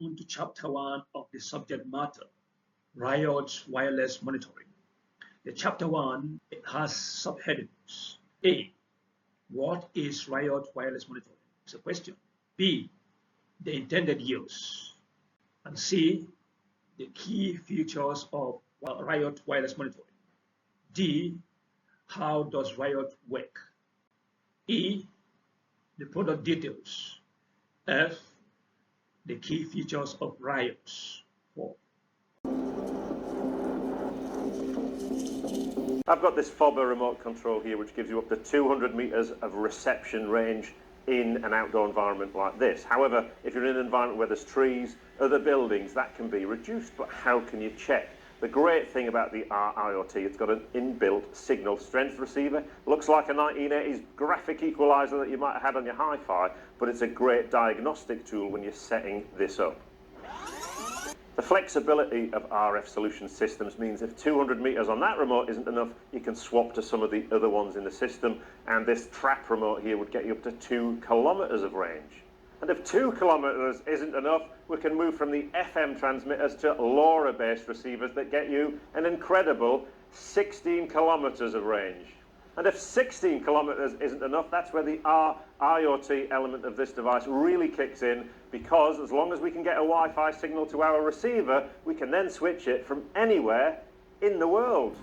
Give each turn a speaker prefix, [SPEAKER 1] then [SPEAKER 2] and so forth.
[SPEAKER 1] on to Chapter 1 of the subject matter, RIoT Wireless Monitoring. The Chapter 1 has subheadings. A. What is RIoT Wireless Monitoring? It's a question. B. The intended use. And C. The key features of RIoT Wireless Monitoring. D. How does RIoT work? E. The product details. F. The key features of RIoT. 4.
[SPEAKER 2] I've got this FOBA remote control here which gives you up to 200 meters of reception range in an outdoor environment like this. However, if you're in an environment where there's trees, other buildings, that can be reduced, but how can you check? The great thing about the IoT, it's got an inbuilt signal strength receiver. Looks like a 1980s graphic equalizer that you might have had on your hi-fi, but it's a great diagnostic tool when you're setting this up. The flexibility of RF solution systems means if 200 meters on that remote isn't enough, you can swap to some of the other ones in the system, and this trap remote here would get you up to 2 kilometers of range. And if 2 kilometers isn't enough, we can move from the FM transmitters to LoRa-based receivers that get you an incredible 16 kilometers of range. And if 16 kilometers isn't enough, that's where the IoT element of this device really kicks in, because as long as we can get a Wi-Fi signal to our receiver, we can then switch it from anywhere in the world.